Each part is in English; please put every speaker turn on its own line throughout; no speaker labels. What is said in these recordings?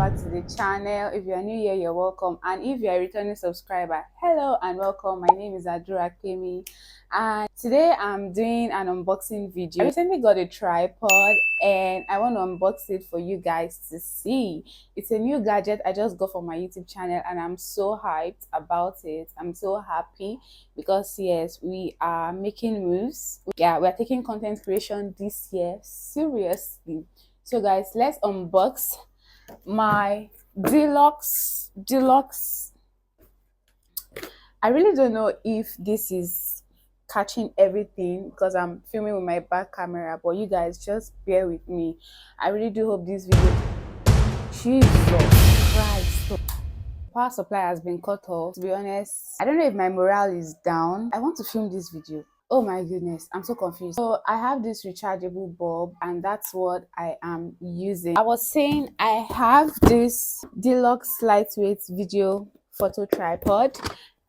back to the channel. If you're new here, you're welcome, and if you're a returning subscriber, hello and welcome. My name is F.A.Q, and today I'm doing an unboxing video. I recently got a tripod and I want to unbox it for you guys to see. It's a new gadget I just got for my YouTube channel and I'm so hyped about it. I'm so happy because yes, we are making moves. Yeah, we're taking content creation this year seriously. So guys, let's unbox my deluxe. I really don't know if this is catching everything because I'm filming with my back camera, but you guys just bear with me. I really do hope this video, Jesus Christ, power supply has been cut off. To be honest, I don't know if my morale is down. I want to film this video. Oh my goodness, I'm so confused. So I have this rechargeable bulb and that's what I am using. I was saying I have this deluxe lightweight video photo tripod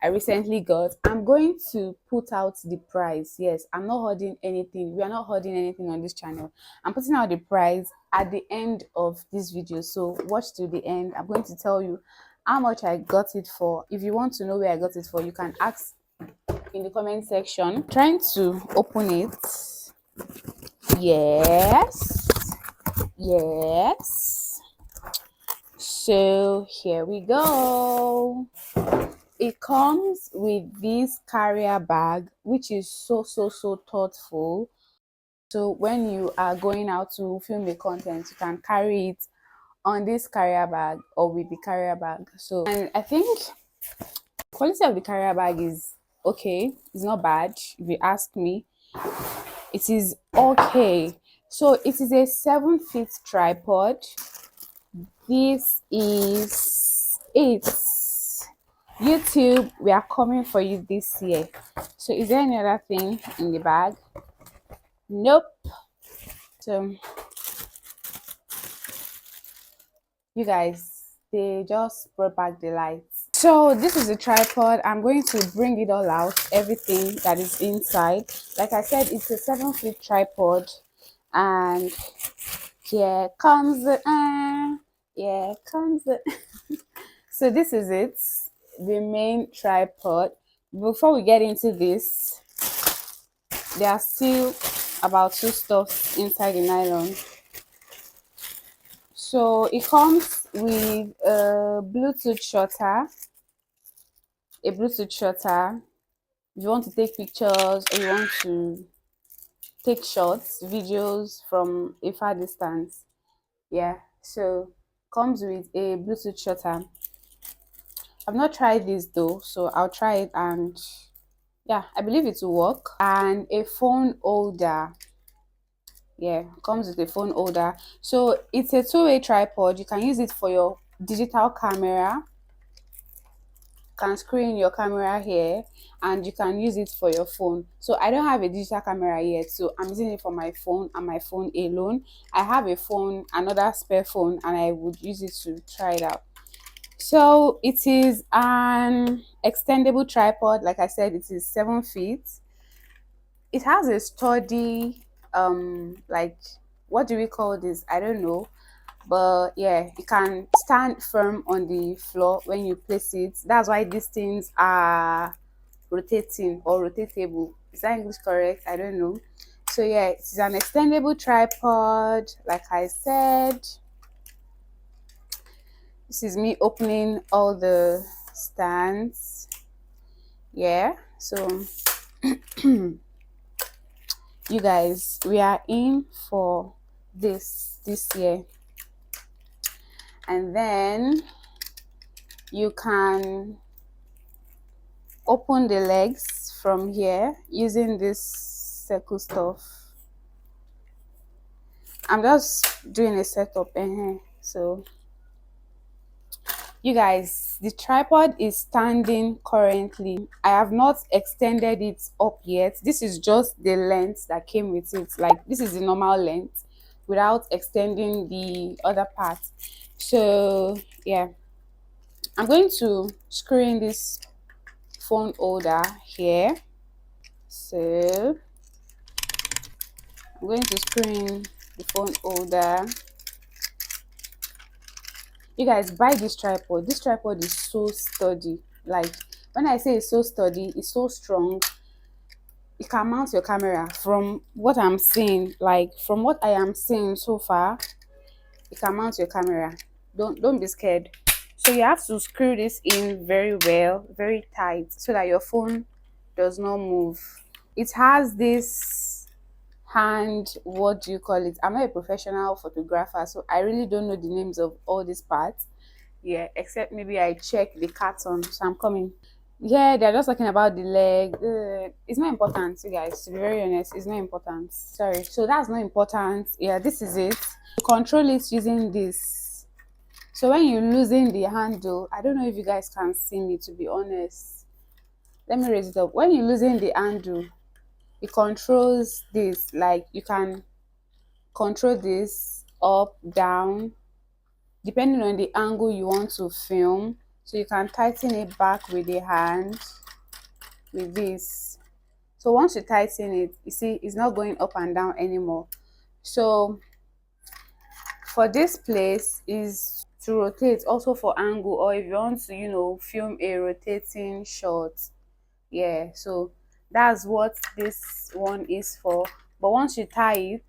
I recently got. I'm going to put out the price. Yes, I'm not holding anything. We are not holding anything on this channel. I'm putting out the price at the end of this video. So watch to the end. I'm going to tell you how much I got it for. If you want to know where I got it for, you can ask in the comment section. Trying to open it. Yes, so here we go. It comes with this carrier bag, which is so thoughtful. So when you are going out to film the content, you can carry it on this carrier bag or with the carrier bag. So, and I think quality of the carrier bag is okay. It's not bad if you ask me. It is okay. So it is a 7-feet tripod. This is it. YouTube, we are coming for you this year. So is there any other thing in the bag? Nope. So you guys, they just brought back the lights. So this is a tripod. I'm going to bring it all out, everything that is inside. Like I said, it's a 7-feet tripod, and here comes the so this is it, the main tripod. Before we get into this, there are still about 2 stuff inside the nylon. So it comes with a Bluetooth shutter. If you want to take pictures or you want to take shots, videos from a far distance, yeah, so comes with a Bluetooth shutter. I've not tried this though, so I'll try it, and yeah, I believe it will work. And a phone holder. Yeah, comes with a phone holder. So it's a 2-way tripod. You can use it for your digital camera, can screen your camera here, and you can use it for your phone. So I don't have a digital camera yet, so I'm using it for my phone and my phone alone. I have a phone, another spare phone, and I would use it to try it out. So it is an extendable tripod. Like I said, it is 7 feet. It has a sturdy like, what do we call this? I don't know, but yeah, it can stand firm on the floor when you place it. That's why these things are rotating or rotatable. Is that English correct? I don't know. So yeah, it is an extendable tripod. Like I said, this is me opening all the stands. Yeah, so you guys, we are in for this year. And then you can open the legs from here using this circle stuff. I'm just doing a setup so you guys, the tripod is standing currently. I have not extended it up yet. This is just the length that came with it. Like, this is the normal length without extending the other part. So yeah, I'm going to screw in this phone holder here. So I'm going to screw in the phone holder. You guys, buy this tripod. This tripod is so sturdy. Like, when I say it's so sturdy, it's so strong. You can mount your camera. From what I'm seeing, like from what I am seeing so far, you can mount your camera. Don't be scared. So you have to screw this in very well, very tight, so that your phone does not move. It has this hand, what do you call it? I'm not a professional photographer, so I really don't know the names of all these parts. Yeah, except maybe I check the carton. So I'm coming. Yeah, they're just talking about the leg. It's not important, you guys. To be very honest, it's not important. Sorry. So that's not important. Yeah, this is it. You control it using this. So when you're losing the handle, I don't know if you guys can see me, to be honest. Let me raise it up. When you're losing the handle, it controls this. Like, you can control this up, down, depending on the angle you want to film. So you can tighten it back with the hand, with this. So once you tighten it, you see it's not going up and down anymore. So for this place is to rotate, also for angle, or if you want to, film a rotating shot. Yeah, so that's what this one is for. But once you tie it,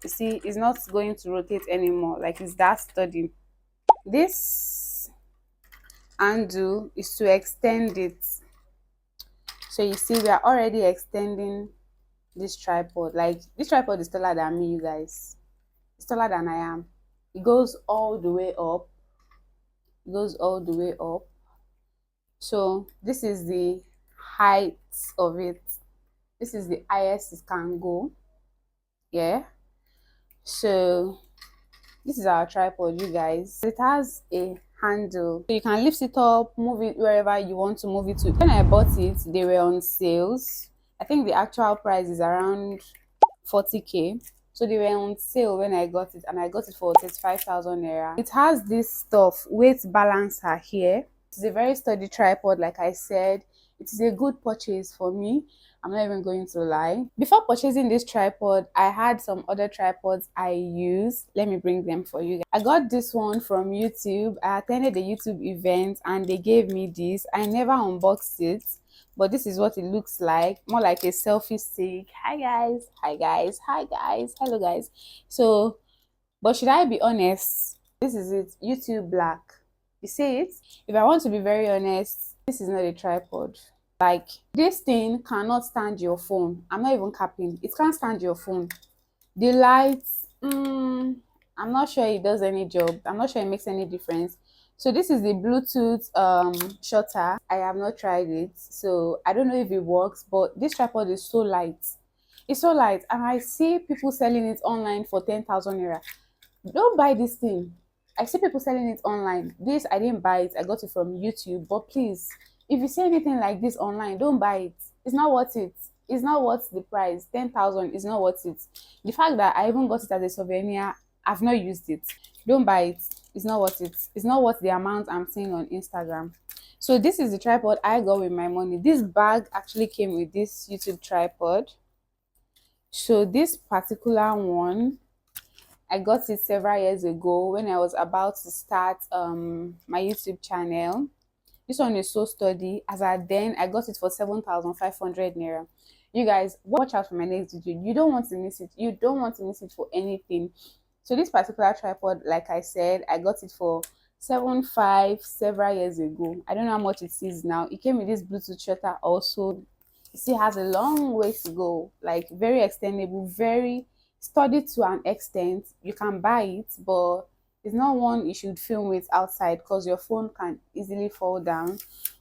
you see it's not going to rotate anymore. Like, it's that sturdy. This handle is to extend it. So you see we are already extending this tripod. Like, this tripod is taller than me, you guys. It's taller than I am. It goes all the way up. It goes all the way up. So this is the height of it. This is the highest it can go. Yeah. So this is our tripod, you guys. It has a handle, so you can lift it up, move it wherever you want to move it to. When I bought it, they were on sales. I think the actual price is around 40k. So they were on sale when I got it, and I got it for 35,000 naira. It has this stuff, weight balancer here. It's a very sturdy tripod, like I said. It is a good purchase for me. I'm not even going to lie. Before purchasing this tripod, I had some other tripods I use. Let me bring them for you guys. I got this one from YouTube. I attended a YouTube event and they gave me this. I never unboxed it, but this is what it looks like. More like a selfie stick. Hi guys, hi guys, hi guys, hello guys. So, but should I be honest, this is it. YouTube black. You see it? If I want to be very honest, this is not a tripod. Like, this thing cannot stand your phone. I'm not even capping. It can't stand your phone. The lights, I'm not sure it does any job. I'm not sure it makes any difference. So this is the Bluetooth shutter. I have not tried it, so I don't know if it works, but this tripod is so light. It's so light, and I see people selling it online for 10,000 naira. Don't buy this thing. I see people selling it online. This, I didn't buy it. I got it from YouTube. But please, if you see anything like this online, don't buy it. It's not worth it. It's not worth the price. 10,000 is not worth it. The fact that I even got it as a souvenir, I've not used it. Don't buy it. It's not worth it. It's not worth the amount I'm seeing on Instagram. So this is the tripod I got with my money. This bag actually came with this YouTube tripod. So this particular one, I got it several years ago when I was about to start my YouTube channel. This one is so sturdy. As at then, I got it for 7,500 naira. You guys, watch out for my next video. You don't want to miss it. You don't want to miss it for anything. So this particular tripod, like I said, I got it for 7.5 several years ago. I don't know how much it is now. It came with this Bluetooth shutter also. You see, it has a long way to go. Like, very extendable, very sturdy to an extent. You can buy it, but it's not one you should film with outside because your phone can easily fall down.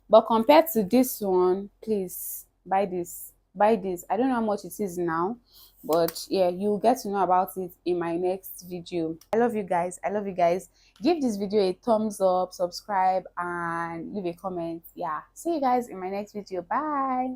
But compared to this one, please buy this. Buy this. I don't know how much it is now, but yeah, you'll get to know about it in my next video. I love you guys. I love you guys. Give this video a thumbs up, subscribe, and leave a comment. Yeah, see you guys in my next video. Bye.